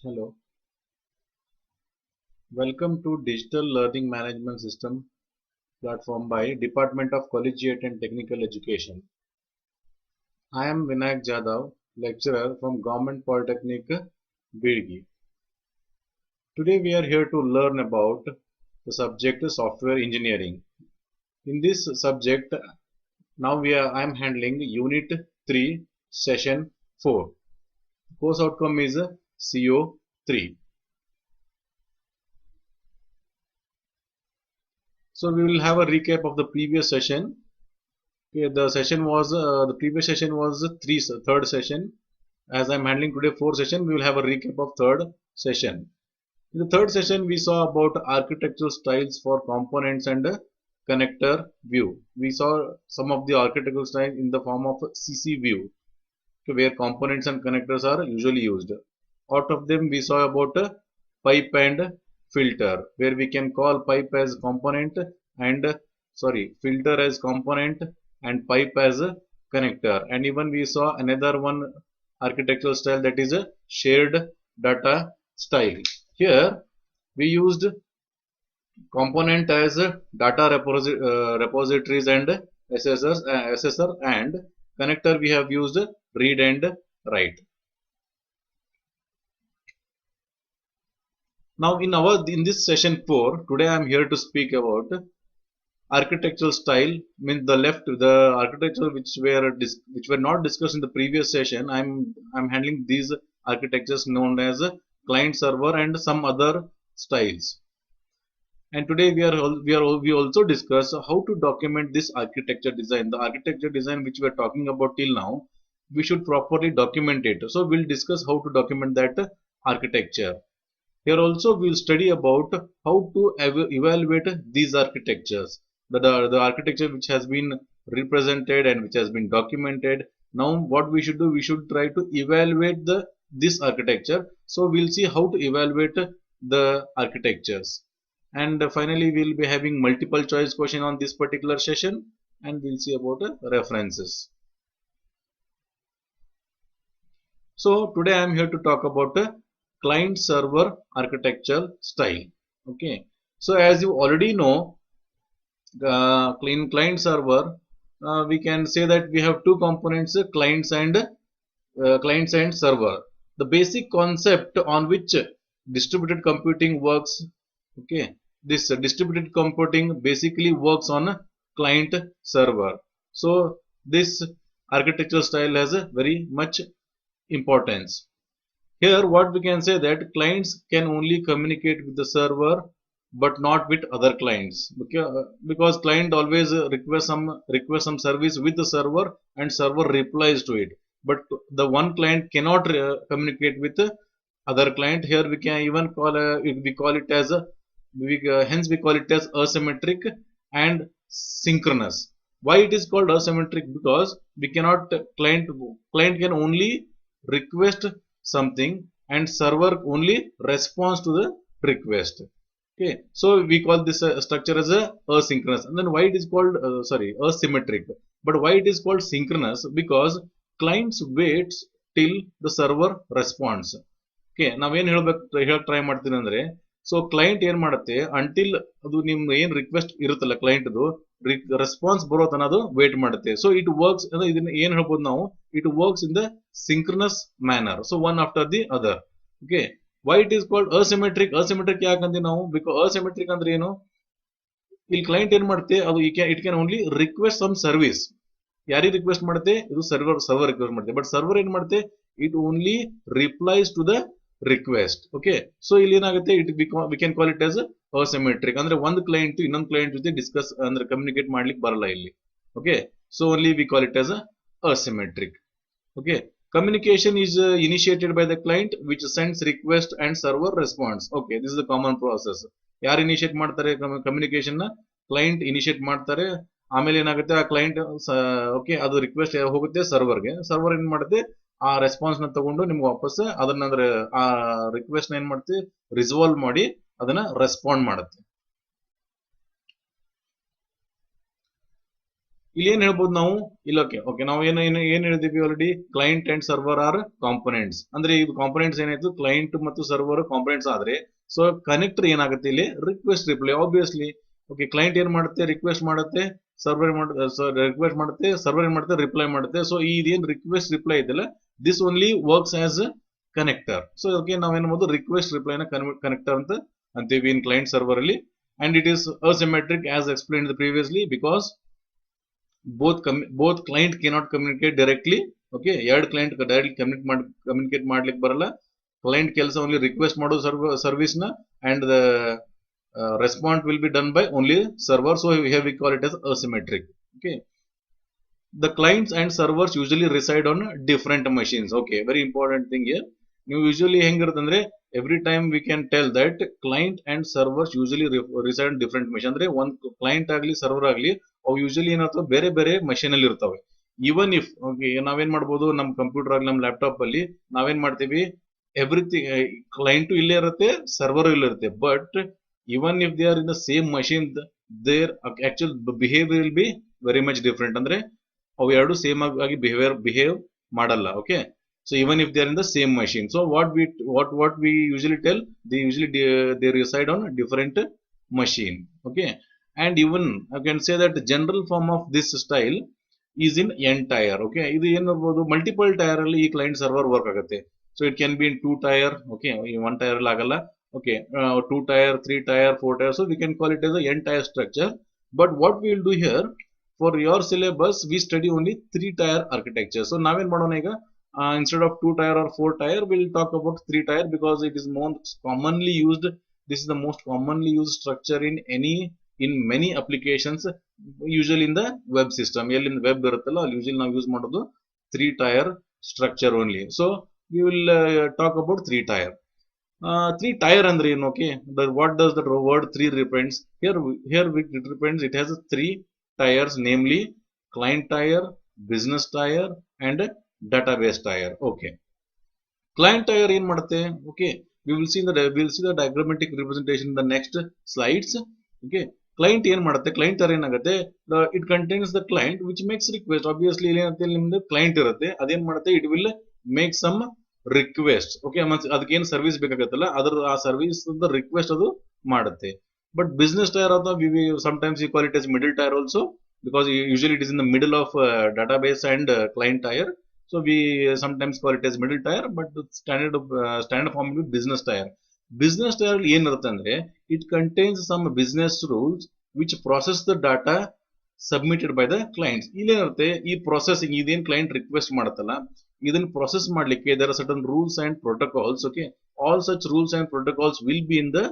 Hello, welcome to Digital Learning Management System platform by Department of Collegiate and Technical Education. I am Vinayak Jadhav, lecturer from Government Polytechnic, Bidgi. Today we are here to learn about the subject software engineering. In this subject, I am handling Unit 3, Session 4. Course outcome is CO3. So we will have a recap of the previous session. Okay, the previous session was third session. As I'm handling today fourth session, we will have a recap of third session. In the third session, we saw about architectural styles for components and connector view. We saw some of the architectural styles in the form of CC view, okay, where components and connectors are usually used. Out of them, we saw about pipe and filter, where we can call pipe as component and filter as component and pipe as a connector. And even we saw another one architectural style, that is a shared data style. Here we used component as data repositories and SSR, and connector we have used read and write. Now in this session 4, today I am here to speak about architectural style. Means the architecture which were not discussed in the previous session. I'm handling these architectures known as client server and some other styles. And today we also discuss how to document this architecture design. The architecture design which we are talking about till now, we should properly document it. So we'll discuss how to document that architecture. Here also we will study about how to evaluate these architectures. The architecture which has been represented and which has been documented. Now what we should do, we should try to evaluate this architecture. So we'll see how to evaluate the architectures. And finally we'll be having multiple choice question on this particular session, and we'll see about references. So today I am here to talk about client server architecture style. Okay, so as you already know, in client server, we can say that we have two components, clients and server. The basic concept on which distributed computing works. Okay, this distributed computing basically works on a client server. So this architectural style has a very much importance. Here what we can say that clients can only communicate with the server but not with other clients, because client always request some service with the server and server replies to it, but the one client cannot communicate with the other client. Here we can even call it as hence we call it as asymmetric and synchronous. Why it is called asymmetric? Because we cannot client can only request something and server only responds to the request. Okay, so we call this structure as a asynchronous. And then why it is called asymmetric? But why it is called synchronous? Because clients waits till the server responds. Okay, ನಾವೇನ್ ಹೇಳಕ್ try ಮಾಡ್ತೀನಿ ಅಂದ್ರೆ, so client ಏನ್ ಮಾಡುತ್ತೆ until ಅದು ನಿಮ್ ಏನ್ request ಇರುತ್ತಲ್ಲ ಕ್ಲೈಂಟ್ದು ರೆಸ್ಪಾನ್ಸ್ ಬರೋ ತನ ಅದು ವೇಟ್ ಮಾಡುತ್ತೆ. ಸೊ ಇಟ್ ವರ್ಕ್ಸ್ ಅಂದ್ರೆ ಇದನ್ನ ಏನ್ ಹೇಳ್ಬೋದು ನಾವು, it works in the synchronous manner, so one after the other. Okay, why it is called asymmetric? Asymmetric ಯಾಕಂದ್ರೆ ನಾವು, ಬಿಕಾಸ್ ಅಸಿಮೆಟ್ರಿಕ್ ಅಂದ್ರೆ ಏನು, ಇಲ್ಲಿ ಕ್ಲೈಂಟ್ ಏನ್ ಮಾಡುತ್ತೆ ಅದು it can only request some service. ಯಾರಿಗೆ ರಿಕ್ವೆಸ್ಟ್ ಮಾಡುತ್ತೆ? ಇದು ಸರ್ವರ್ ರಿಕ್ವೆಸ್ಟ್ ಮಾಡುತ್ತೆ. ಬಟ್ ಸರ್ವರ್ ಏನ್ ಮಾಡುತ್ತೆ, it only replies to the request. Okay, so ಇಲ್ಲಿ ಏನಾಗುತ್ತೆ, we can call it as asymmetric. ಅಂದ್ರೆ ಒಂದು ಕ್ಲೈಂಟ್ ಇನ್ನೊಂದು ಕ್ಲೈಂಟ್ ಜೊತೆ ಡಿಸ್ಕಸ್ ಅಂದ್ರೆ ಕಮ್ಯುನಿಕೇಟ್ ಮಾಡ್ಲಿಕ್ಕೆ ಬರಲ್ಲ ಇಲ್ಲಿ. Okay, so only we call it as asymmetric. Okay, communication is initiated by the client which sends request and server response. Okay, this is the common process. ಯಾರು initiate ಮಾಡ್ತಾರೆ communication ನ? Client initiate ಮಾಡ್ತಾರೆ. ಆಮೇಲೆ ಏನಾಗುತ್ತೆ, ಆ client okay ಅದು request ಹೋಗುತ್ತೆ ಸರ್ವರ್ಗೆ. Server ಏನ್ ಮಾಡುತ್ತೆ, ಆ ರೆಸ್ಪಾನ್ಸ್ ನ ತಗೊಂಡು ನಿಮ್ಗೆ ವಾಪಸ್ ಅದನ್ನ ಅಂದ್ರೆ ಆ ರಿಕ್ವೆಸ್ಟ್ ನ ಏನ್ ಮಾಡುತ್ತೆ, ರಿಸಾಲ್ವ್ ಮಾಡಿ ಅದನ್ನ ರೆಸ್ಪಾಂಡ್ ಮಾಡುತ್ತೆ. ಇಲ್ಲಿ ಏನ್ ಹೇಳ್ಬೋದು ನಾವು ಇಲ್ಲ ಓಕೆ ಓಕೆ ನಾವು ಏನ್ ಹೇಳಿದೀವಿ already client and server are components ಅಂದ್ರೆ ಇದು ಕಾಂಪೊನೆಂಟ್ಸ್ ಏನಾಯ್ತು ಕ್ಲೈಂಟ್ ಮತ್ತು ಸರ್ವರ್ ಕಾಂಪೊನೆಂಟ್ಸ್ ಆದ್ರೆ ಸೊ ಕನೆಕ್ಟರ್ ಏನಾಗುತ್ತೆ ಇಲ್ಲಿ request reply obviously okay client ಏನ್ ಮಾಡುತ್ತೆ ರಿಕ್ವೆಸ್ಟ್ ಮಾಡುತ್ತೆ ಸರ್ವರ್ ರಿಕ್ವೆಸ್ಟ್ ಮಾಡುತ್ತೆ ಸರ್ವರ್ ಏನ್ ಮಾಡುತ್ತೆ ರಿಪ್ಲೈ ಮಾಡುತ್ತೆ ಸೊ ಇದೇನ್ ರಿಕ್ವೆಸ್ಟ್ ರಿಪ್ಲೈ ಇದೆಲ್ಲ this only works as connector so okay ನಾವೇನ್ ಮಾಡ್ಬೋದು ರಿಕ್ವೆಸ್ಟ್ ರಿಪ್ಲೈನ ಕನೆಕ್ಟರ್ ಅಂತ ಅಂತೀವಿ ಇನ್ ಕ್ಲೈಂಟ್ ಸರ್ವರ್ ಅಲ್ಲಿ and it is asymmetric as explained previously because both client cannot communicate directly okay ಎರಡು ಕ್ಲೈಂಟ್ ಡೈರೆಕ್ಟ್ಲಿ ಕಮ್ಯುನಿಕೇಟ್ ಮಾಡ್ಲಿಕ್ಕೆ ಬರಲ್ಲ ಕ್ಲೈಂಟ್ ಕೆಲಸ ಓನ್ಲಿ ರಿಕ್ವೆಸ್ಟ್ ಮಾಡೋ ಸರ್ವಿಸ್ ನ and the response will be done by only server so here we call it as asymmetric okay the clients and servers usually reside on different machines okay very important thing here ನೀವು usually ಹೆಂಗಿರುತ್ತಂದ್ರೆ every time we can tell that client and servers usually reside on different machine ಅಂದ್ರೆ ಒಂದು client ಆಗಲಿ server ಆಗಲಿ ಅವು usually ಏನಾಗ್ತವೆ ಬೇರೆ ಬೇರೆ machine ಅಲ್ಲಿ ಇರ್ತವೆ ಈವನ್ ಇಫ್ ಓಕೆ ನಾವೇನ್ ಮಾಡ್ಬೋದು ನಮ್ಮ ಕಂಪ್ಯೂಟರ್ ಆಗಲಿ ನಮ್ಮ ಲ್ಯಾಪ್ಟಾಪ್ ಅಲ್ಲಿ ನಾವೇನ್ ಮಾಡ್ತೀವಿ ಎವ್ರಿಥಿಂಗ್ ಕ್ಲೈಂಟು ಇಲ್ಲೇ ಇರುತ್ತೆ ಸರ್ವರ್ ಇಲ್ಲೇ ಇರುತ್ತೆ but even if they are in the same machine their actual behaviour will be very much different ಅಂದ್ರೆ ಅವು ಎರಡು ಸೇಮ್ ಆಗಿ ಬಿಹೇವ್ ಮಾಡಲ್ಲ okay so even if they are in the same machine so what we usually tell they reside on different machine okay and even I can say that the general form of this style is in n tier okay idu ಏನು ಇರಬಹುದು multiple tyre ಅಲ್ಲಿ ಈ client server work ಆಗುತ್ತೆ so it can be in 2 tier okay one tier ಅಲ್ಲಿ ಆಗಲ್ಲ okay 2 tier 3 tier 4 tier so we can call it as a n tier structure but what we will do here for your syllabus we study only 3 tier architecture so ನಾವೇನ್ ಮಾಡೋಣ ಈಗ instead of 2 tier or 4 tier we'll talk about 3 tier because it is most commonly used this is the most commonly used structure in many applications usually in the web system in the web iruttalla usually ನಾವು use ಮಾಡೋದು 3 tier structure only so we will talk about 3 tier 3 tier andre ಏನು okay what does the word 3 represents here it represents it has 3 tiers namely client tier business tier and database tier okay client tier ಏನ್ ಮಾಡುತ್ತೆ okay we will see the diagrammatic representation in the next slides okay client ಏನ್ ಮಾಡುತ್ತೆ client tier ಏನಾಗುತ್ತೆ it contains the client which makes request obviously ಇಲ್ಲಿ ಏನಂತ ನಿಮ್ದು client ಇರುತ್ತೆ ಅದೇನ್ ಮಾಡುತ್ತೆ it will make some request okay ಅದಕ್ಕೆ ಏನು ಸರ್ವಿಸ್ ಬೇಕಾಗುತ್ತಲ್ಲ ಅದರ ಆ ಸರ್ವಿಸ್ ರಿಕ್ವೆಸ್ಟ್ ಅದು ಮಾಡುತ್ತೆ but business tier ಅಥವಾ sometimes we call it as middle tier also because usually it is in the middle of database and client tier so we sometimes call it as middle tier but the standard form will be business tier business tier ಏನಿರುತ್ತೆ ಅಂದ್ರೆ it contains some business rules which process the data submitted by the clients ಇಲ್ಲೇನಿರುತ್ತೆ ಈ processing ಇದೇನ್ client request ಮಾಡುತ್ತಲ್ಲ ಇದನ್ನ process ಮಾಡ್ಲಿಕ್ಕೆ there are certain rules and protocols okay all such rules and protocols will be in the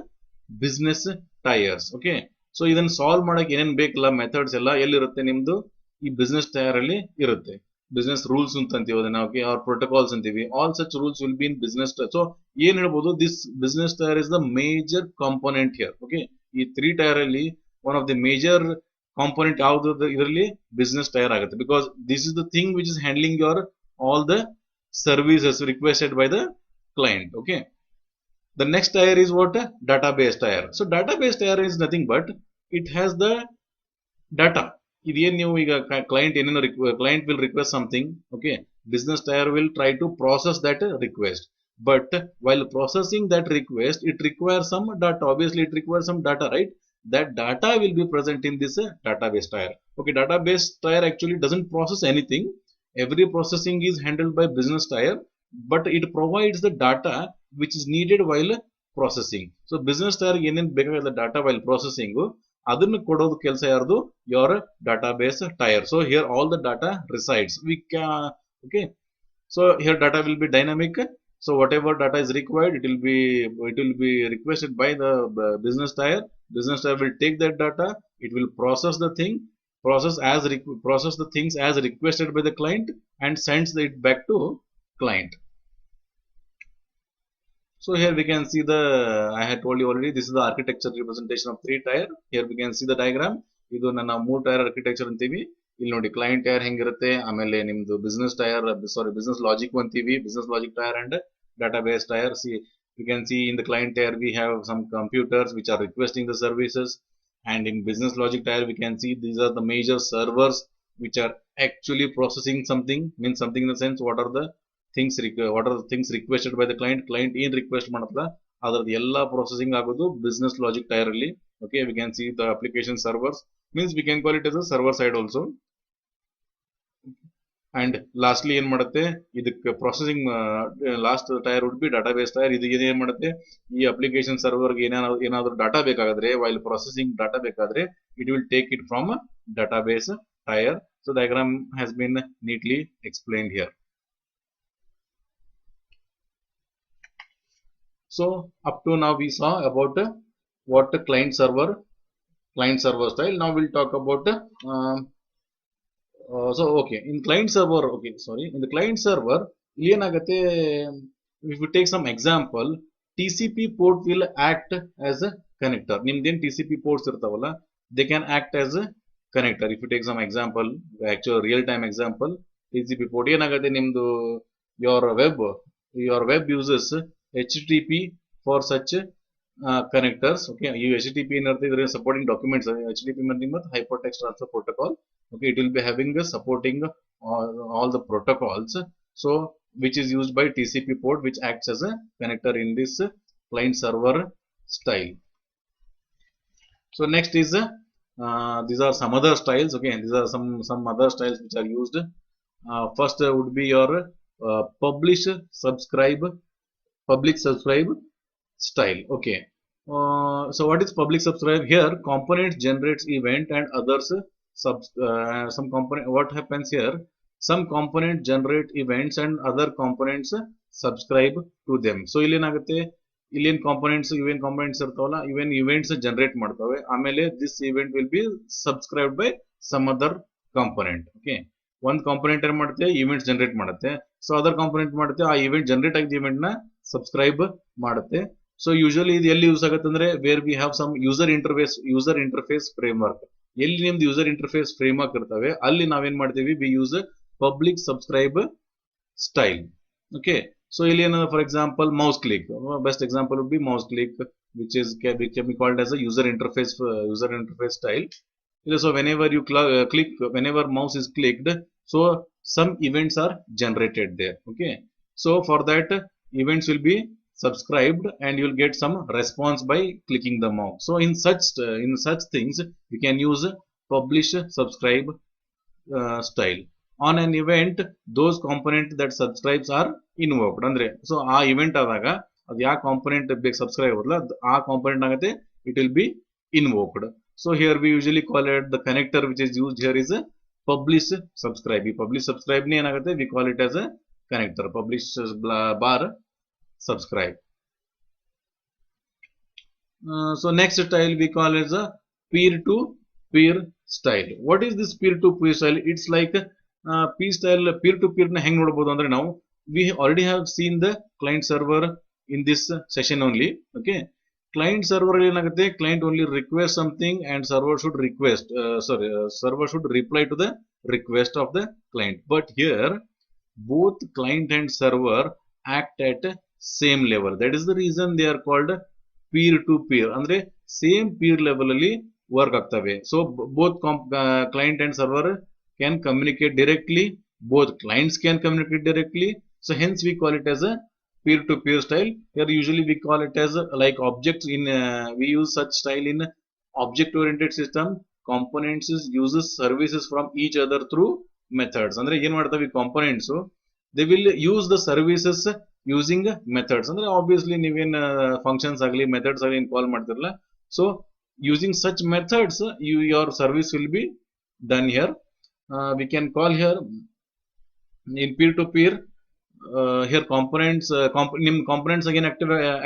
business tiers okay so ಇದನ್ನ solve ಮಾಡಕ್ಕೆ ಏನೇನ್ ಬೇಕಲ್ಲ methods ಎಲ್ಲ ಎಲ್ಲಿರುತ್ತೆ ನಿಮ್ದು ಈ ಬಿಸ್ನೆಸ್ ಟೈರ್ ಅಲ್ಲಿ ಇರುತ್ತೆ business rules ಅಂತ ಅಂತೀವಿ ಅದನ್ನ okay or protocols ಅಂತೀವಿ all such rules will be in business tier so ಏನ್ ಹೇಳ್ಬೋದು this business tier is the major component here okay ಈ 3 tier ಅಲ್ಲಿ one of the major component ಯಾವುದು ಇದರಲ್ಲಿ business tier ಆಗುತ್ತೆ because this is the thing which is handling your all the services requested by the client okay the next tier is what database tier so database tier is nothing but it has the data ಇದೇನು ನೀವು ಈಗ client ಏನೇನೋ client will request something okay business tier will try to process that request but while processing that request it requires some data obviously it requires some data right that data will be present in this database tier okay database tier actually doesn't process anything every processing is handled by business tier but it provides the data which is needed while processing so business tier ಏನೇನು ಬೇಕಾಗಿಲ್ಲ data while processing ಅದನ್ನು ಕೊಡೋದು ಕೆಲಸ ಯಾರ್ದು your database tier so here all the data resides we can okay so here data will be dynamic so whatever data is required it will be requested by the business tier will take that data it will process the things as requested by the client and sends it back to client so here we can see I had told you already this is the architecture representation of 3 tier here we can see the diagram ಇದು ನನ್ನ 3 tier architecture ಅಂತೀವಿ ಇಲ್ಲಿ ನೋಡಿ client tier ಹೆಂಗಿರುತ್ತೆ ಆಮೇಲೆ ನಿಮ್ದು business tier business logic ಅಂತೀವಿ business logic tier and database tier see you can see in the client tier we have some computers which are requesting the services and in business logic tier we can see these are the major servers which are actually processing something, means something in the sense what are the things requested by the client in request ಮಾಡ್ತದ ಅದರದ್ದು ಎಲ್ಲ processing ಆಗೋದು business logic tier ಅಲ್ಲಿ. Okay, we can see the application servers, means we can call it as a server side also. And lastly ಏನ್ ಮಾಡುತ್ತೆ ಇದಕ್ಕೆ processing last tier would be database tier. ಇದು ಏನ್ ಮಾಡುತ್ತೆ ಈ application server ಗೆ ಏನಾದರೂ ಡಾಟಾ ಬೇಕಾದ್ರೆ while processing ಡಾಟಾ ಬೇಕಾದ್ರೆ it will take it from a database tier. So diagram has been neatly explained here. So up to now we saw about what client server style. Now we'll talk about so okay, in client server, okay, sorry, in the client server ಏನಾಗುತ್ತೆ, if we take some example, TCP port will act as a connector. ನಿಮ್ದೇನ್ TCP ports ಇರ್ತಾವಲ್ಲ, they can act as a connector. If you take some example, actual real time example, TCP port ಏನಾಗುತ್ತೆ ನಿಮ್ದು your web uses HTTP for such connectors. Okay, you HTTP in supporting documents, HTTP means hypertext transfer protocol. Okay, it will be having the supporting all the protocols, so which is used by TCP port, which acts as a connector in this client server style. So next is these are some other styles. Okay, these are some other styles which are used. First would be your public subscribe style. Okay, so what is public subscribe? Here components generates event and others some component. What happens here, some component generate events and other components subscribe to them. So ಇಲ್ಲಿ ಏನಾಗುತ್ತೆ, ಇಲ್ಲೇನ್ components ಇರ್ತಾವಲ್ಲ, even events generate ಮಾಡ್ತವೆ, ಆಮೇಲೆ this event will be subscribed by some other component. Okay, one component ಏನ್ ಮಾಡುತ್ತೆ, events generate ಮಾಡುತ್ತೆ, so other component ಮಾಡುತ್ತೆ ಆ event generate ಆಗಿದ್ದ event ನ subscribe ಮಾಡುತ್ತೆ. So usually ಇದು ಎಲ್ಲಿ ಯೂಸ್ ಆಗುತ್ತೆ ಅಂದ್ರೆ where we have some user interface framework. ಎಲ್ಲಿ ನಿಮ್ದು ಯೂಸರ್ ಇಂಟರ್ಫೇಸ್ ಫ್ರೇಮ್ವರ್ಕ್ ಇರ್ತವೆ ಅಲ್ಲಿ ನಾವೇನ್ ಮಾಡ್ತೀವಿ, we use public subscribe style. Okay, so ಇಲ್ಲಿ ಏನಂದ್ರೆ for example mouse click, best example would be mouse click, which is can be called as a user interface style. So whenever you click, whenever mouse is clicked, so some events are generated there. Okay, so for that events will be subscribed and you will get some response by clicking the mouse. So in such things you can use publish subscribe style. On an event, those component that subscribes are invoked. Andre so ಆ event ಆದಾಗ ಅದು ಯಾವ component ಬೇಕು subscribe ಆಗಲ್ಲ, ಆ component ಆಗುತ್ತೆ it will be invoked. So here we usually call it the connector which is used here is a publish subscribe. ಈ publish subscribe ನೇ ಏನಾಗುತ್ತೆ, we call it as a connector, publish bar subscribe. So next style we call as a peer-to-peer style. What is this peer-to-peer style? It's like peer-to-peer na heng nodabodu andre now we already have seen the client server in this session only. Okay, client server ಏನಾಗುತ್ತೆ, client only request something and server should server should reply to the request of the client. But here both client and server act at same level. That is the reason they are called peer to peer. Andre same peer level ಅಲ್ಲಿ work ಆಗ್ತವೆ. So both client and server can communicate directly, both clients can communicate directly. So hence we call it as a peer to peer style. Here usually we call it as like objects in we use such style in object oriented system. Components uses services from each other through methods. Andre ಏನು ಮಾಡ್ತವೆ components, they will use the services using methods. ಅಂದ್ರೆ obviously ನೀವೇನ್ functions ಆಗಲಿ methods ಆಗಲಿ ಕಾಲ್ ಮಾಡ್ತಿರಲ್ಲ, so using such methods your service will be done here. We can call here in peer to peer here components ನಿಮ್ಮ components again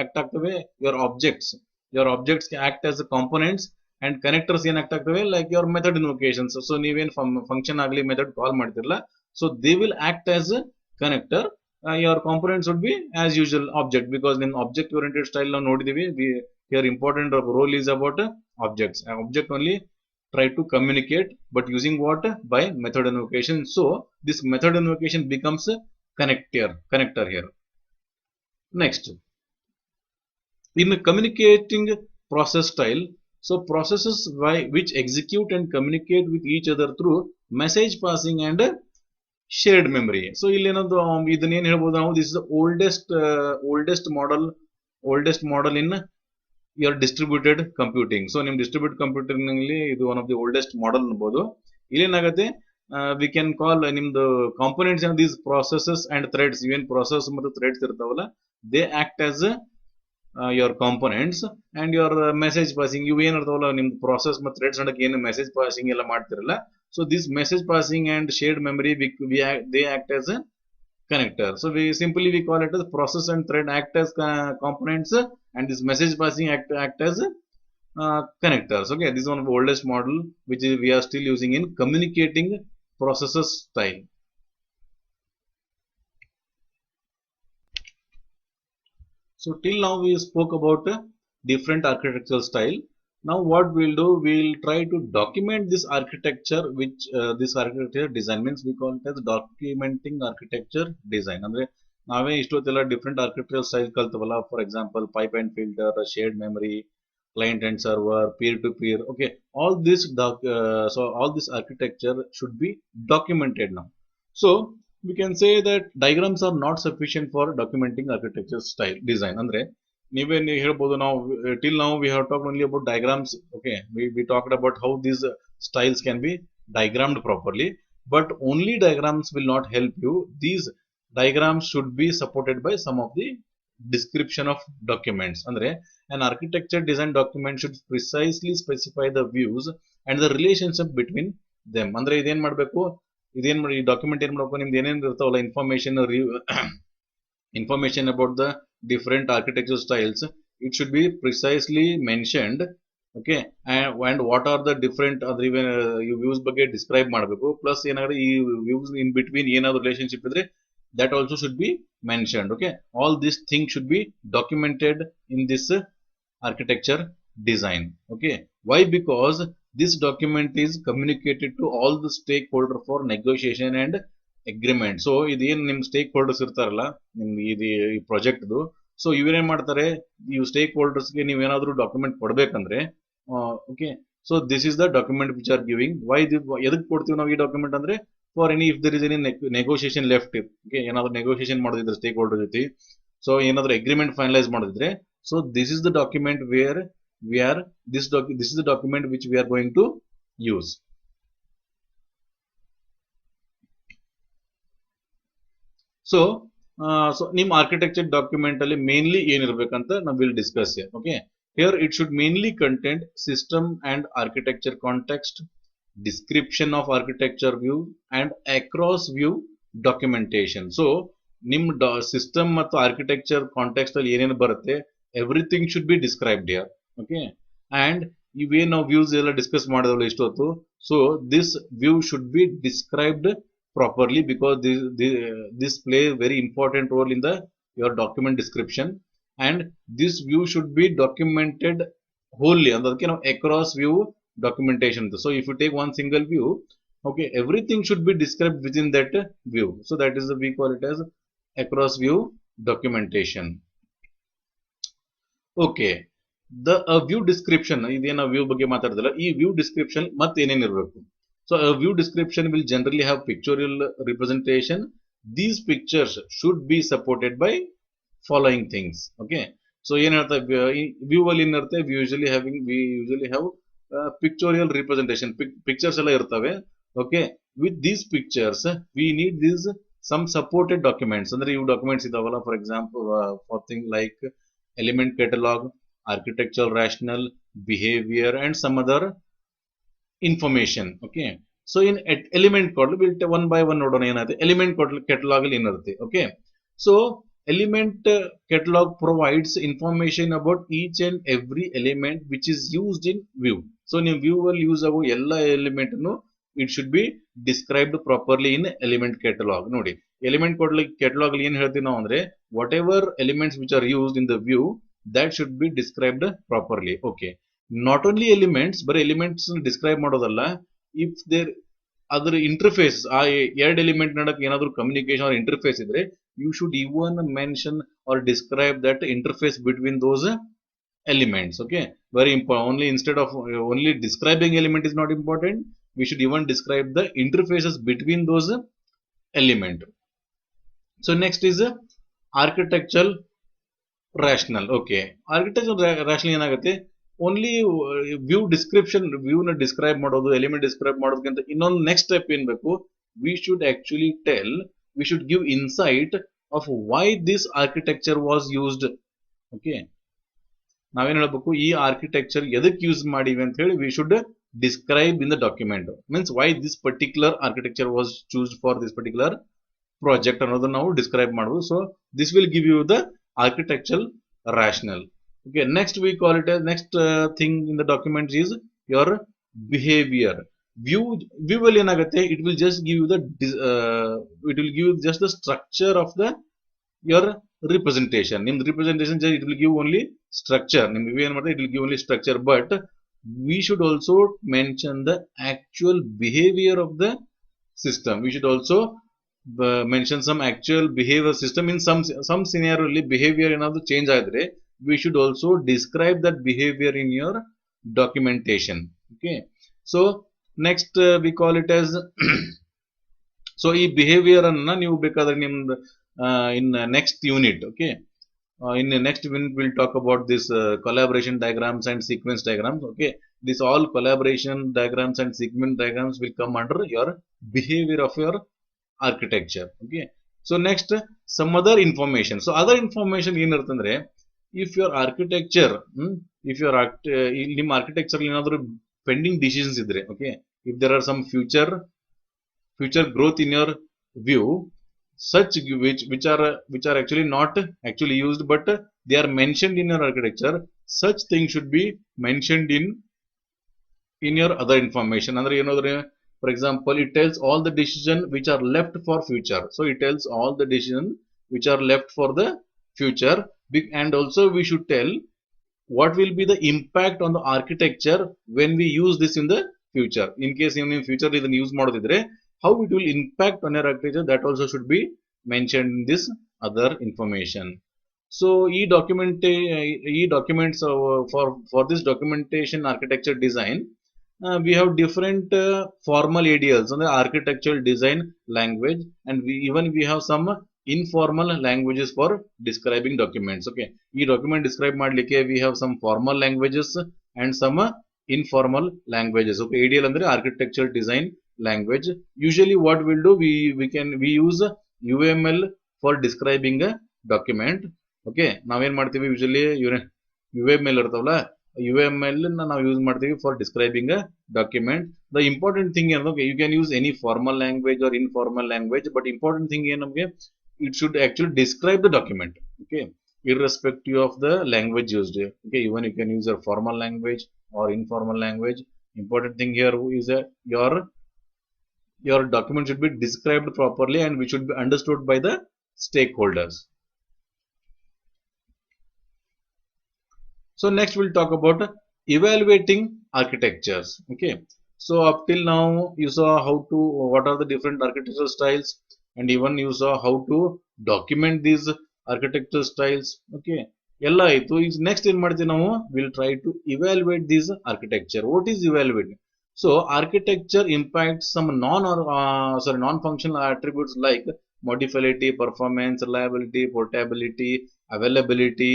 act ಆಗ್ತವೆ, your objects can act as components and connectors ಏನ್ act ಆಗ್ತವೆ like your method invocations. So ನೀವೇನ್ function ಆಗಲಿ method ಕಾಲ್ ಮಾಡ್ತಿರಲ್ಲ, so they will act as a connector. Your components would be as usual object, because in object oriented style now ನೋಡಿದೀವಿ, here important role is about objects. Object only try to communicate but using what, by method invocation. So this method invocation becomes a connector here. Next, in communicating process style, so processes which execute and communicate with each other through message passing and shared memory. So ಇಲ್ಲಿ ಏನದು ಇದನ್ನ ಏನ್ ಹೇಳ್ಬೋದು ನಾವು, this is the oldest model in your distributed computing. So ನಿಮ್ distributed computing ನಲ್ಲಿ ಇದು one of the oldest model ಅನ್ಬೋದು. ಇಲ್ಲಿ ಏನಾಗುತ್ತೆ, we can call ನಿಮ್ದು components and these processes and threads, even process ಮತ್ತು threads ಇರ್ತಾವಲ್ಲ, they act as your components and your message passing. ಇವು ಏನ್ ಇರ್ತಾವಲ್ಲ ನಿಮ್ದು process ಮತ್ತು threads ನಡಕ್ಕೆ ಏನು message passing ಎಲ್ಲ ಮಾಡ್ತಿರಲ್ಲ, so this message passing and shared memory they act as a connector. So we call it as process and thread act as components, and this message passing act as connectors. Okay, this is one of the oldest model which we are still using in communicating processes style. So till now we spoke about different architectural style. Now what we'll do, we'll try to document this architecture, which this architecture design means we call it as documenting architecture design. Andre nave ishtotella different architectural style kaltavalla, for example pipe and filter, shared memory, client and server, peer to peer. Okay, all this so all this architecture should be documented now. So we can say that diagrams are not sufficient for documenting architecture style design. Andre ನೀವೇ ಹೇಳ್ಬೋದು, ನಾವು till now we have talked only about diagrams. Okay, we talked about how these styles can be diagrammed properly, but only diagrams will not help you. These diagrams should be supported by some of the description of documents. Andre an architecture design document should precisely specify the views and the relationship between them. ಅಂದ್ರೆ ಇದೇನ್ ಮಾಡಬೇಕು, ಇದೇನ್ ಮಾಡಿ document ಏನ್ ಮಾಡಬೇಕು, ನಿಮ್ದು ಏನೇನು ಇರ್ತಾವಲ್ಲ information about the different architectural styles, it should be precisely mentioned. Okay, and what are the different other even views ಬಗ್ಗೆ describe ಮಾಡಬೇಕು, plus ಏನಾದ್ರೆ ಈ views in between ಏನಾದ್ರು relationship ಇದ್ರೆ that also should be mentioned. Okay, all these things should be documented in this architecture design. Okay, why? Because this document is communicated to all the stakeholder for negotiation and agreement. So ಇದೇನು ನಿಮ್ stake holders ಇರ್ತಾರಲ್ಲ ನಿಮ್ಗೆ ಈ ಪ್ರಾಜೆಕ್ಟ್ದು, so ಇವೇನೇನ್ ಮಾಡ್ತಾರೆ, ಇವು stake ಹೋಲ್ಡರ್ಸ್ಗೆ ನೀವೇನಾದ್ರೂ document ಕೊಡ್ಬೇಕಂದ್ರೆ, okay, so this is the document which are giving. Why ಎದಕ್ಕೆ ಕೊಡ್ತೀವಿ ನಾವು ಈ ಡಾಕ್ಯುಮೆಂಟ್ ಅಂದ್ರೆ, for any if there is any negotiation left, okay, ಏನಾದ್ರು ನೆಗೋಷಿಯೇಷನ್ ಮಾಡೋದಿದ್ರೆ ಸ್ಟೇಕ್ ಹೋಲ್ಡರ್ ಜೊತೆ, ಸೊ ಏನಾದ್ರು ಅಗ್ರಿಮೆಂಟ್ ಫೈನಲೈಸ್ ಮಾಡೋದಿದ್ರೆ, so this is the document where we are this is the document which we are going to use. So ನಿಮ್ಮ architecture document ಅಲ್ಲಿ mainly ಏನಿರ್ಬೇಕಂತ ನಾವು will discuss. Okay, here it should mainly content system and architecture context, description of architecture view and across view documentation. So ನಿಮ್ system ಮತ್ತು architecture context ಅಲ್ಲಿ ಏನೇನು ಬರುತ್ತೆ, everything should be described here. Okay, and ಇವೇನು ನಾವು views ಎಲ್ಲ discuss ಮಾಡಿದ್ರಲ್ಲ ಇಷ್ಟೊತ್ತು, so this view should be described properly, because this play very important role in your document description, and this view should be documented wholly, ಅದಕ್ಕೆ ನಾವು across view documentation. So if you take one single view, okay, everything should be described within that view. So that is we call it as across view documentation. Okay, the view description, ಇದೇನ view ಬಗ್ಗೆ ಮಾತಾಡ್ದಲ್ಲ, ಈ view description ಮತ್ತೆ ಏನೇನು ಇರಬೇಕು. So a view description will generally have pictorial representation. These pictures should be supported by following things. Okay, so view ಅಲ್ಲಿ ಏನಿರುತ್ತೆ, we usually have pictorial representation. Pictures ಎಲ್ಲ ಇರ್ತವೆ. Okay, with these pictures we need these some supported documents. ಅಂದ್ರೆ ಇವು documents ಇದಾವಲ್ಲ, for example for things like element catalog, architectural rationale, behavior and some other information. Okay, so in element catalog we'll one by one ನೋಡೋಣ ಏನಾಗುತ್ತೆ. element catalog ಅಲ್ಲಿ ಏನಿರುತ್ತೆ. Okay, so element catalog provides information about each and every element which is used in view. So ನೀವು view ಅಲ್ಲಿ use ಆಗೋ ಎಲ್ಲ element ಅನ್ನು it should be described properly in element catalog. ನೋಡಿ, element catalog ಅಲ್ಲಿ ಏನ್ ಹೇಳ್ತೀವಿ ನಾವು ಅಂದ್ರೆ, whatever elements which are used in the view, that should be described properly. Okay, not only elements, but elements describe ಮಾಡೋದಲ್ಲ, if there other interface, ಆ ಎರಡು element ನಡಕ್ಕೆ ಏನಾದ್ರು ಕಮ್ಯುನಿಕೇಶನ್ ಆರ್ ಇಂಟರ್ಫೇಸ್ ಇದ್ರೆ, you should even mention or describe that interface between those elements. Okay, very important. Only instead of only describing element is not important, we should even describe the interfaces between those element. So next is architectural rational. Okay, architectural rational ಏನಾಗುತ್ತೆ, only view description, view ನ describe ಮಾಡೋದು, element describe ಮಾಡೋದಕ್ಕಿಂತ ಇನ್ನೊಂದು next step ಏನ್ ಬೇಕು, we should actually tell, we should give insight of why this architecture was used. Okay, ನಾವೇನ್ ಹೇಳ್ಬೇಕು, ಈ ಆರ್ಕಿಟೆಕ್ಚರ್ ಎದಕ್ಕೆ ಯೂಸ್ ಮಾಡಿವಿ ಅಂತ ಹೇಳಿ we should describe in the document. Means why this particular architecture was chosen for this particular project ಅನ್ನೋದನ್ನ ನಾವು describe ಮಾಡುವುದು. So this will give you the architectural rationale. Okay, next we call it as next thing in the document is your behavior. View will ಏನಾಗುತ್ತೆ, it will just give you the it will give you just the structure of the your representation. ನಿಮ್ದು representation it will give only structure. ನಿಮ್ಗೆ view ಏನ್ ಮಾಡುತ್ತೆ, it will give only structure, but we should also mention the actual behavior of the system. We should also mention some actual behavior system. In some scenario behavior ಏನಾದ್ರು change ಆದರೆ we should also describe that behavior in your documentation. Okay, so next we call it as so ಈ behavior ಅನ್ನ ನೀವು ಬೇಕಾದ್ರೆ ನಿಮ್ದು in next unit. Okay, in the next unit we'll talk about this collaboration diagrams and sequence diagrams. Okay, this all collaboration diagrams and sequence diagrams will come under your behavior of your architecture. Okay, so next some other information. So other information ಏನಿರುತ್ತಂದ್ರೆ, if your architecture if your ನಿಮ್ಮ architecture ಏನಾದರೂ pending decisions ಇದ್ರೆ, okay, if there are some future growth in your view, such which are actually not actually used but they are mentioned in your architecture, such things should be mentioned in your other information. Andre ಏನಂದ್ರೆ, for example, it tells all the decisions which are left for future. So it tells all the decisions which are left for the future, and also we should tell what will be the impact on the architecture when we use this in the future. In case in future ಇದನ್ನು use ಮಾಡೋದಿದ್ರೆ how it will impact on your architecture, that also should be mentioned in this other information. So documents for this documentation architecture design, we have different formal ADLs on the architectural design language, and we have some informal languages for describing documents. Okay, ee document describe madlikke we have some formal languages and some informal languages. Okay, ADL andre architectural design language. Usually what we'll do, we use UML for describing a document. Okay, ನಾವೇನ್ ಮಾಡ್ತೀವಿ, usually UML ಇರ್ತಾವಲ್ಲ, UML na ನಾವು use ಮಾಡ್ತೀವಿ for describing a document. The important thing ಏನು, you can use any formal language or informal language, but important thing ಏನು ನಮಗೆ, it should actually describe the document. Okay, irrespective of the language used. Okay, even you can use a formal language or informal language. Important thing here is your document should be described properly and which should be understood by the stakeholders. So next we'll talk about evaluating architectures. Okay, so up till now you saw what are the different architectural styles, and even you saw how to document these architectural styles. Okay, ಎಲ್ಲ ಆಯ್ತು. ಈಗ next ಏನ್ ಮಾಡ್ತೀವಿ ನಾವು, will try to evaluate this architecture. What is evaluate? So architecture impacts some non-functional attributes like modifiability, performance, reliability, portability, availability,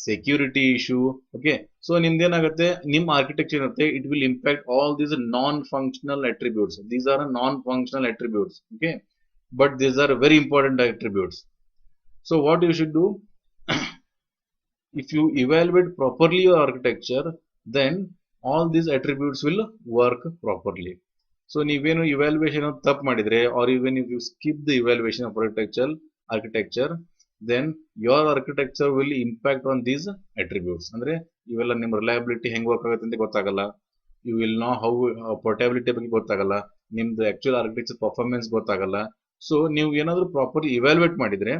security issue. Okay, so ನಿಮ್ದೇನಾಗುತ್ತೆ, ನಿಮ್ಮ architecture ಇರುತ್ತೆ, it will impact all these non-functional attributes. These are non-functional attributes. Okay, but these are very important attributes. So what you should do, if you evaluate properly your architecture, then all these attributes will work properly. So ನೀವೇನು evaluation ತಪ್ಪು ಮಾಡಿದ್ರೆ, or even if you skip the evaluation of architecture, then your architecture will impact on these attributes. ಅಂದ್ರೆ ಇವೆಲ್ಲ ನಿಮ್ಮ reliability ಹೆಂಗ್ work ಆಗುತ್ತೆ ಅಂತ ಗೊತ್ತಾಗಲ್ಲ, you will know how portability ಬಗ್ಗೆ ಗೊತ್ತಾಗಲ್ಲ, ನಿಮ್ದು actual architecture performance ಗೊತ್ತಾಗಲ್ಲ. ಸೊ ನೀವು ಏನಾದರೂ ಪ್ರಾಪರ್ಲಿ evaluate ಮಾಡಿದ್ರೆ,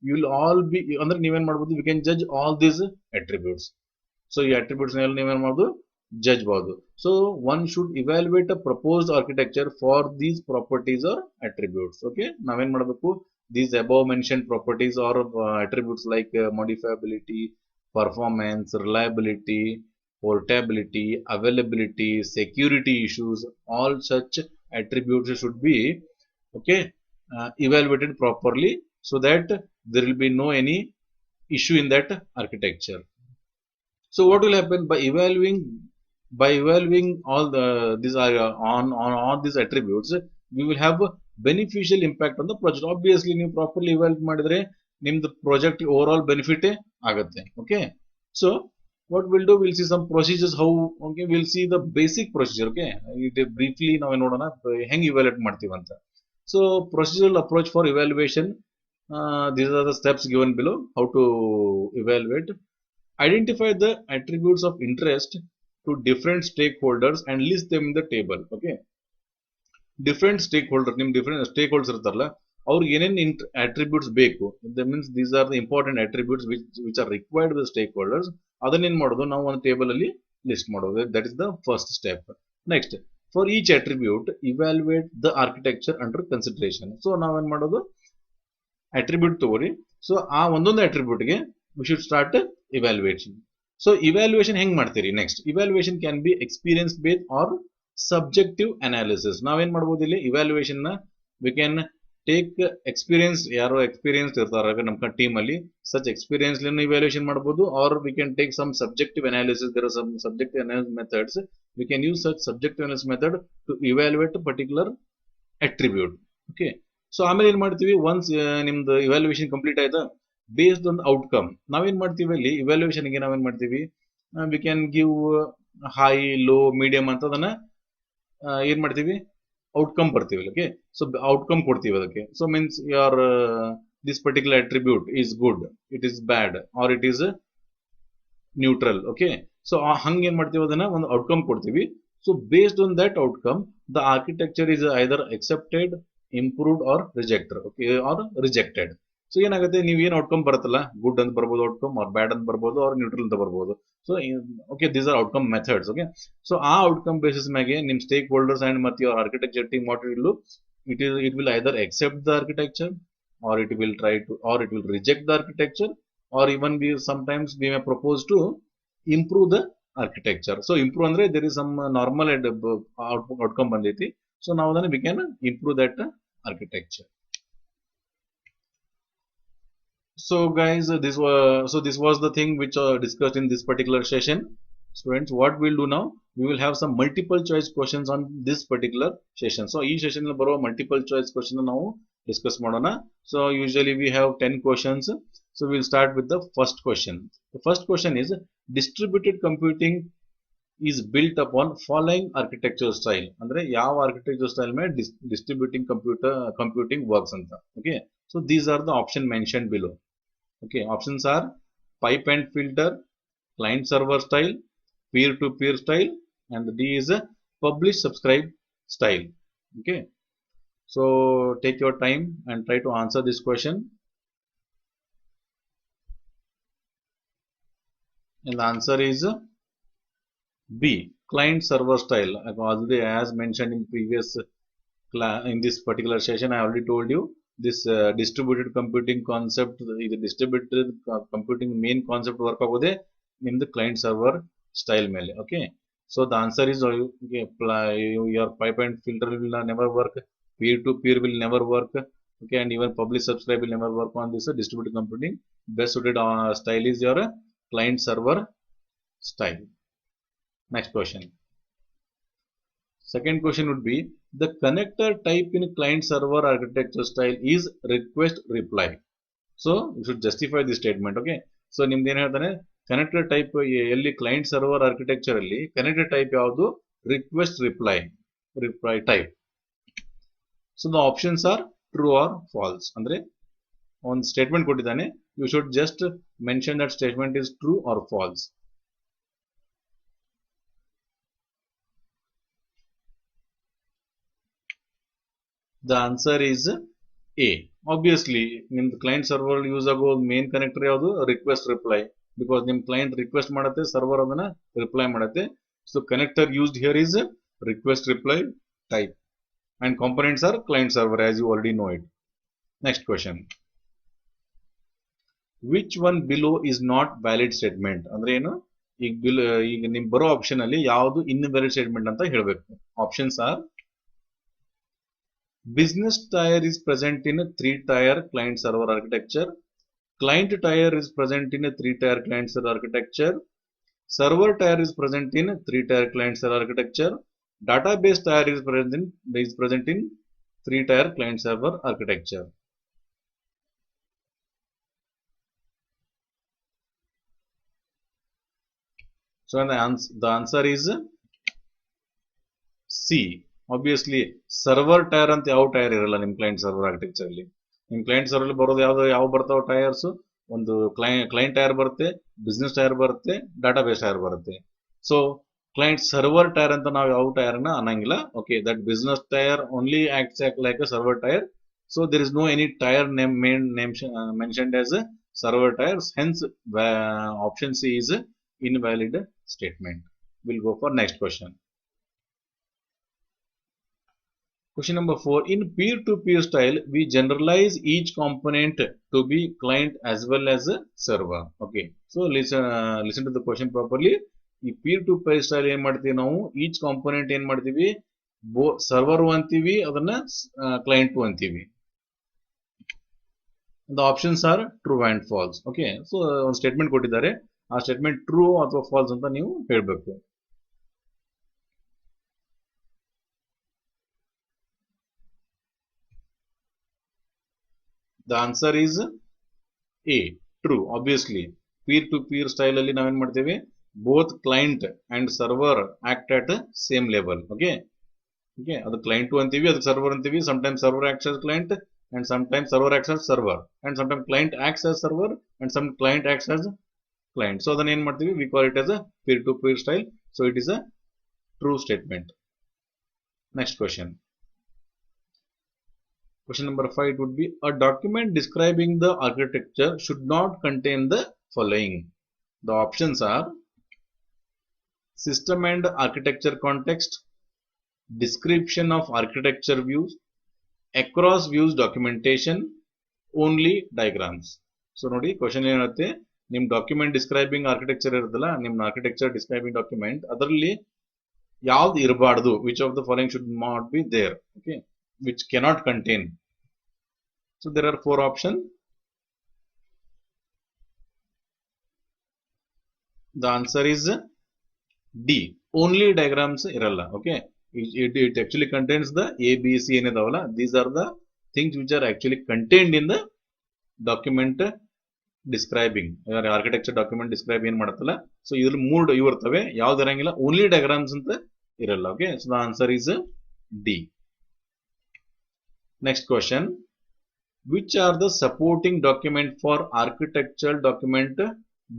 you will all be, ಅಂದ್ರೆ ನೀವೇನ್ ಮಾಡ್ಬೋದು, we can judge all these attributes. So ಈ attributes ನೀವೇನ್ ಮಾಡ್ಬೋದು, judgeಬಹುದು. So one should evaluate a proposed architecture for these properties or attributes. Okay, ನಾವೇನ್ ಮಾಡಬೇಕು, these above mentioned properties or attributes like modifiability, performance, reliability, portability, availability, security issues, all such attributes should be okay evaluated properly so that there will be no any issue in that architecture. So what will happen by evaluating all these are on all these attributes, we will have a beneficial impact on the project. Obviously, ನೀವು properly evaluate ಮಾಡಿದ್ರೆ ನಿಮ್ದು project overall benefit ಆಗುತ್ತೆ. Okay. So what we'll do, we'll see some procedures how. Okay, we'll see the basic procedure. Okay, it briefly ನಾವು ನೋಡೋಣ ಹೆಂಗ್ evaluate ಮಾಡ್ತೀವಿ ಅಂತ. So procedural approach for evaluation. These are the steps given below. How to evaluate. Identify the attributes of interest to different stakeholders and list them in the table. Okay, different stakeholders, different stakeholders ಇರ್ತಾರಲ್ಲ ಅವ್ರಿಗೆ ಏನೇನು attributes ಬೇಕು, that means these are the important attributes which are required by the stakeholders. ಅದನ್ನೇನು ಮಾಡೋದು, ನಾವು ಒಂದು table ಅಲ್ಲಿ list ಮಾಡೋದು. That is the first step. Next, for each attribute evaluate the architecture under consideration. So ನಾವೇನ್ ಮಾಡೋದು, attribute ತಗೋರಿ. So ಆ ಒಂದೊಂದು attribute ಗೆ we should start evaluation. So evaluation ಹೆಂಗ್ ಮಾಡ್ತೀರಿ? Next, evaluation can be experience based or subjective analysis. ನಾವೇನ್ ಮಾಡ್ಬೋದು ಇಲ್ಲಿ evaluation ನ we can take experience, ಯಾರೋ ಎಕ್ಸ್ಪೀರಿಯನ್ಸ್ ಇರ್ತಾರ ನಮ್ಮ ಟೀಮ್ ಅಲ್ಲಿ, such experience evaluation ಮಾಡ್ಬೋದು, or we can take some subjective analysis. There are some subjective analysis methods. We can use such subjective analysis method to evaluate a particular attribute. Okay, so ಆಮೇಲೆ ಏನ್ ಮಾಡ್ತೀವಿ, once ನಿಮ್ದು evaluation complete ಆಯ್ತಾ, based on the outcome ನಾವೇನ್ ಮಾಡ್ತೀವಿ ಅಲ್ಲಿ evaluation ಗೆ ನಾವೇನ್ ಮಾಡ್ತೀವಿ, we can give high, low, medium ಅಂತ ಅದನ್ನ ಏನ್ ಮಾಡ್ತೀವಿ, outcome ಬರ್ತೀವಿ. Okay, so outcome ಕೊಡ್ತೀವಿ ಅದಕ್ಕೆ. So means your this particular attribute is good, it is bad, or it is neutral. Okay, so ಹಂಗ ಏನ್ ಮಾಡ್ತೀವಿ, ಅದನ್ನ ಒಂದು outcome ಕೊಡ್ತೀವಿ. So based on that outcome the architecture is either accepted, improved or rejected. Okay, or rejected. So ಏನಾಗುತ್ತೆ, ನೀವು ಏನು outcome ಬರುತ್ತಲ್ಲ, ಗುಡ್ ಅಂತ ಬರ್ಬೋದು ಔಟ್ಕಮ್, ಆರ್ ಬ್ಯಾಡ್ ಅಂತ ಬರ್ಬೋದು, ಆರ್ ನ್ಯೂಟ್ರಲ್ ಅಂತ ಬರ್ಬೋದು. So okay, these are outcome methods. Okay, so ಆ ಔಟ್ಕಮ್ ಬೇಸಿಸ್ ಮ್ಯಾಗೆ ನಿಮ್ಮ ಸ್ಟೇಕ್ ಹೋಲ್ಡರ್ಸ್ ಅಂಡ್ ಮತ್ತೆ your architecture team what it will either accept the architecture, or it will try to, or it will reject the architecture, or even sometimes we may propose to improve the architecture. So improve ಅಂದ್ರೆ there is some normal outcome ಬಂದೈತಿ, so now then we can improve that architecture. So guys, this was the thing which discussed in this particular session. Students, what we'll do now, we will have some multiple choice questions on this particular session. So each session will borrow multiple choice question now discuss modana. So usually we have 10 questions. So we'll start with the first question. The first question is, distributed computing is built upon following architecture style. Andre yav architecture style mein distributing computing works anta. Okay, so these are the option mentioned below. Okay, options are pipe and filter, client server style, peer to peer style, and the D is a publish subscribe style. Okay, so take your time and try to answer this question. And the answer is B, client server style. Already, as mentioned in previous in this particular session, I already told you this distributed computing concept, the distributed computing main concept work agode in the client server style mele. Okay, so the answer is okay, your pipe and filter will never work, peer to peer will never work. Okay, and even publish subscribe will never work on this distributed computing. Best suited style is your client server style. Next question. Second question would be, the connector type in client server architecture style is request reply. So you should justify this statement. Okay, so ನಿಮ್ದು ಏನು ಹೇಳ್ತಾನೆ, connector type ಎಲ್ಲಿ client server architecture ಅಲ್ಲಿ connector type ಯಾವುದು, request reply type. So the options are true or false. ಅಂದ್ರೆ ಒಂದು statement ಕೊಟ್ಟಿದ್ದಾನೆ, you should just mention that statement is true or false. The answer is A. Obviously, in the client server use ಆಗೋ main connector ಯಾವುದು, request reply, because ನಿಮ್ಮ client request ಮಾಡುತ್ತೆ, server ಅದನ್ನ reply ಮಾಡುತ್ತೆ. So connector used here is request reply type, and components are client server, as you already know it. Next question. Which one below is not valid statement? ಅಂದ್ರೆ ಏನು, ಈಗ ನಿಮ್ ಬರೋ option ಅಲ್ಲಿ ಯಾವುದು ಇನ್ವ್ಯಾಲಿಡ್ ಸ್ಟೇಟ್ಮೆಂಟ್ ಅಂತ ಹೇಳಬೇಕು. Options are business tier is present in a 3-tier client server architecture. Client tier is present in a 3-tier client server architecture. Server tier is present in a 3-tier client server architecture. Database tier is present in 3-tier client server architecture. So the answer is C. Obviously server tier ಅಂತ ಯಾವ tyre ಇರಲ್ಲ ನಿಮ್ client server architecture ಅಲ್ಲಿ. ನಿಮ್ client server ಅಲ್ಲಿ ಬರೋದು ಯಾವ ಬರ್ತಾವ ಟೈರ್ಸ್? ಒಂದು ಕ್ಲೈಂಟ್ ಟೈರ್ ಬರುತ್ತೆ, ಬಿಸ್ನೆಸ್ ಟೈರ್ ಬರುತ್ತೆ, ಡಾಟಾಬೇಸ್ ಟೈರ್ ಬರುತ್ತೆ. ಸೊ ಕ್ಲೈಂಟ್ ಸರ್ವರ್ ಟೈರ್ ಅಂತ ನಾವು ಯಾವ ಟೈರ್ ನ ಅನ್ನಂಗಿಲ್ಲ. Okay, that business tier only acts like a server tier. So there is no any tier name mentioned as a server tier. Hence option C is invalid statement. We'll go for next question. Question number 4. In peer-to-peer style, we generalize each component to be client as well as a server. Okay. So listen to the question properly. ಈ peer-to-peer style ಏನ್ ಮಾಡ್ತೀವಿ ನಾವು? Each component ಏನ್ ಮಾಡ್ತೀವಿ? Server ಅಂತೀವಿ, ಅದನ್ನ client ಅಂತೀವಿ. The options are true and false. Okay. So ಒಂದು ಸ್ಟೇಟ್ಮೆಂಟ್ ಕೊಟ್ಟಿದ್ದಾರೆ, ಆ ಸ್ಟೇಟ್ಮೆಂಟ್ ಟ್ರೂ ಅಥವಾ ಫಾಲ್ಸ್ ಅಂತ ನೀವು ಹೇಳಬೇಕು. The answer is A, true. Obviously peer to peer style ಅಲ್ಲಿ ನಾವೇನ್ ಮಾಡ್ತೀವಿ? both client and server act at same level. Okay, ಅದು ಕ್ಲೈಂಟ್ ಅಂತೀವಿ, ಅದು ಸರ್ವರ್ ಅಂತೀವಿ. sometimes server acts as client and sometimes server acts as server, and sometimes client acts as server and some client acts as client. So ಅದನ್ನ ಏನ್ ಮಾಡ್ತೀವಿ? we call it as a peer to peer style. So it is a true statement. Next question. Question number 5, it would be a document describing the architecture should not contain the following. The options are system and architecture context, description of architecture views, across views documentation, only diagrams. So nodi question enagutte, nim document describing architecture iruttalla, nim architecture describing document adaralli ಯಾವ್ದು ಇರಬಾರ್ದು, which of the following should not be there. Okay, which cannot contain. So there are 4 options. The answer is D, only diagrams iralla. Okay, it actually contains the A, B, C enidavalla. These are the things which are actually contained in the document describing, architecture document describe ಏನು ಮಾಡುತ್ತಲ್ಲ. So ಇದ್ರಲ್ಲಿ 3 ಇವು ಇರ್ತವೆ, ಯಾವ್ದು ಇರಂಗಿಲ್ಲ, only diagrams ಅಂತ ಇರಲ್ಲ. Okay, so the answer is D. Next question, which are the supporting document for architecture document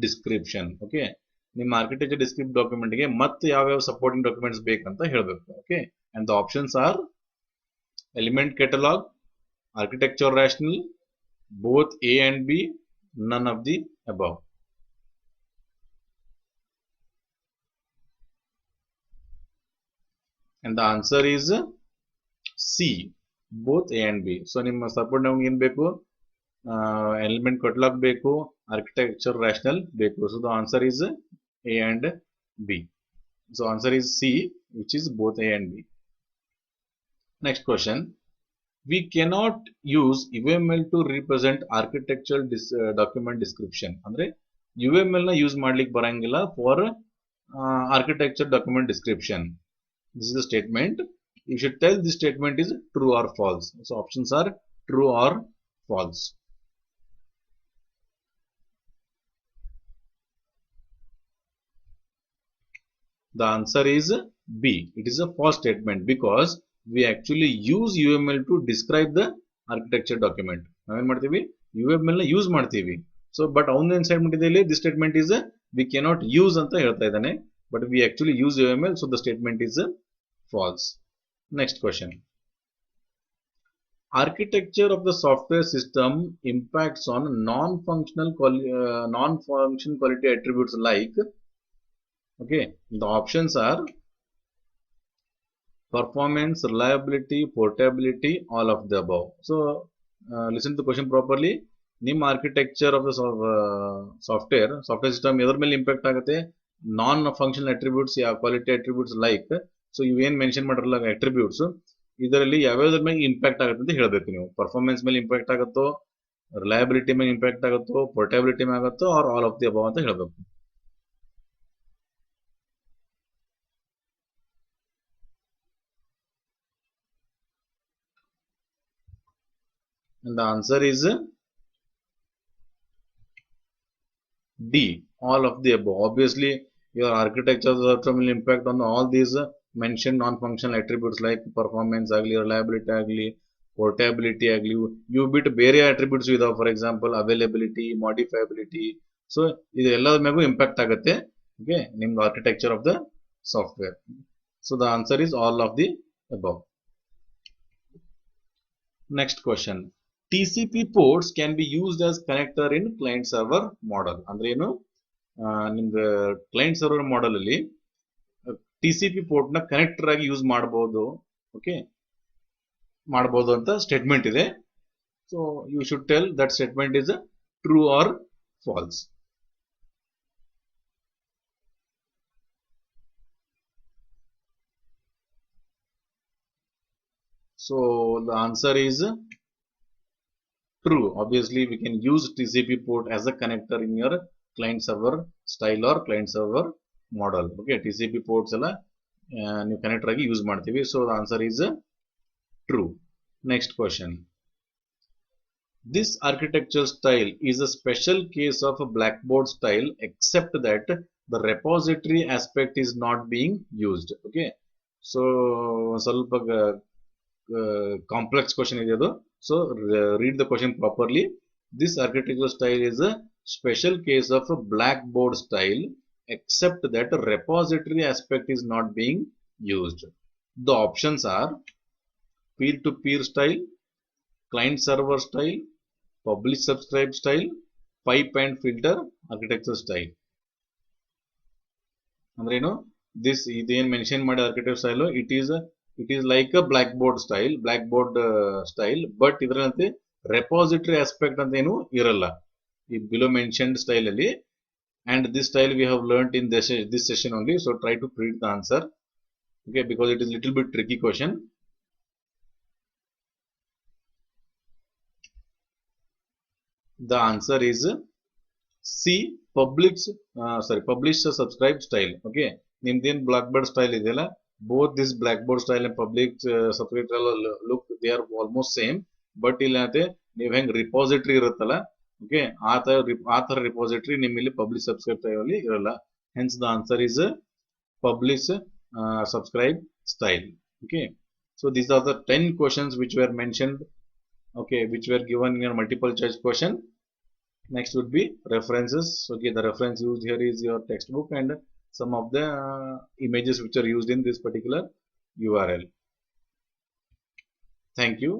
description? Okay, ನಿಮ್ಮ architecture ಡಿಸ್ಕ್ರಿಪ್ಟ್ document ಗೆ ಮತ್ತೆ ಯಾವ್ಯಾವ ಸಪೋರ್ಟಿಂಗ್ ಡಾಕ್ಯುಮೆಂಟ್ಸ್ ಬೇಕಂತ ಹೇಳಬೇಕು. Okay, and the options or element catalogue, architecture rational, both A and B, none of the above. And the answer is C, both A and B. So ನಿಮ್ಮ support ನಮಗೆ ಏನು ಬೇಕು? Element catalogue ಬೇಕು, architecture rational ಬೇಕು. So the answer is A and B. So answer is C, which is both A and B. Next question. We cannot use UML to represent architectural document description. ಅಂದ್ರೆ UML ನ use ಮಾಡ್ಲಿಕ್ಕೆ ಬರಂಗಿಲ್ಲ for architecture document description. This is the statement. You should tell this statement is true or false. So options are true or false. The answer is B. It is a false statement because we actually use UML to describe the architecture document. ನಾವೇನ್ ಮಾಡ್ತೀವಿ? UML ನ use ಮಾಡ್ತೀವಿ. So but ಅವನೇನ್ statement ಇದೆ ಇಲ್ಲಿ? This statement is we cannot use ಅಂತ ಹೇಳ್ತಾ ಇದ್ದಾನೆ, but we actually use UML. So the statement is false. Next question, architecture of the software system impacts on non-function quality attributes like, okay, the options are performance, reliability, portability, all of the above. So listen to the question properly. ನಿಮ್ಮ architecture of the software system ಎದ್ರ ಮೇಲೆ impact ಆಗುತ್ತೆ? non-functional attributes या quality attributes like so ಇವೇನ್ mention ಮಾಡಿರಲ್ಲ attributes ಇದರಲ್ಲಿ ಯಾವ್ಯಾವ್ದ್ರ ಮೇಲೆ impact ಆಗುತ್ತೆ ಅಂತ ಹೇಳಬೇಕು ನೀವು ಪರ್ಫಾರ್ಮೆನ್ಸ್ ಮೇಲೆ ಇಂಪ್ಯಾಕ್ಟ್ ಆಗುತ್ತೋ ರಿಲಯಬಿಲಿಟಿ ಮೇಲೆ ಇಂಪ್ಯಾಕ್ಟ್ ಆಗುತ್ತೋ ಪೋರ್ಟಬಿಲಿಟಿ ಮೇಲೆ ಆಗುತ್ತೋ are all of the above ಅಂತ ಹೇಳಬೇಕು and the answer is D, all of the above. Obviously your architecture will impact on all these mentioned non-functional attributes like performance agli, reliability agli, portability agli. You bit ಬೇರೆ attributes ಇದಾವೆ, for example availability, modifiability. So ಇದೆಲ್ಲದರ ಮೇಗೂ impact ಆಗುತ್ತೆ okay ನಿಮ್ದು architecture of the software. So the answer is all of the above. Next question. TCP ports can be used as connector in client server model. ಅಂದ್ರೆ ಏನು ನಿಮ್ದು client server model ಅಲ್ಲಿ TCP port ನ connector ಆಗಿ use ಮಾಡಬಹುದು okay ಮಾಡಬಹುದು ಅಂತ statement ಇದೆ so you should tell that statement is true or false so the answer is true. Obviously we can use TCP port as a connector in your client server style or client server model okay TCP ports ಎಲ್ಲ ನೀವು connector ಆಗಿ use ಮಾಡ್ತೀವಿ so the answer is true. Next question. This architecture style is a special case of a blackboard style except that the repository aspect is not being used okay so ಸ್ವಲ್ಪ complex question ಇದೆ ಅದು so read the question properly. This architecture style is a special case of a blackboard style except that a repository aspect is not being used. The options are peer-to-peer style, client server style, publish subscribe style, pipe and filter architecture style. ಅಂದ್ರೆ ಏನು this ಇದೇನು mention ಮಾಡಿ architecture style it is like a blackboard style but ಇದರಂತೆ repository aspect ಅಂತ ಏನು ಇರಲ್ಲ ಈ below mentioned style ಅಲ್ಲಿ and this style we have learnt in this session only so try to predict the answer okay because it is little bit tricky question. The answer is C, publish subscribe style okay ನಿಮ್ದೇನ್ blackboard style ಇದೆಯಲ್ಲ both this blackboard style and public subscribe style look they are almost same but ಇಲ್ಲಂತೆ ನೀವು ಹೆಂಗ್ repository ಇರುತ್ತಲ್ಲ okay ಆ ತರ repository ನಿಮ್ಮಲ್ಲಿ publish subscribe style ಅಲ್ಲಿ ಇರಲ್ಲ hence the answer is publish subscribe style okay so these are the 10 questions which were mentioned okay which were given in your multiple choice question. Next would be references okay the reference used here is your textbook and some of the images which are used in this particular URL. Thank you.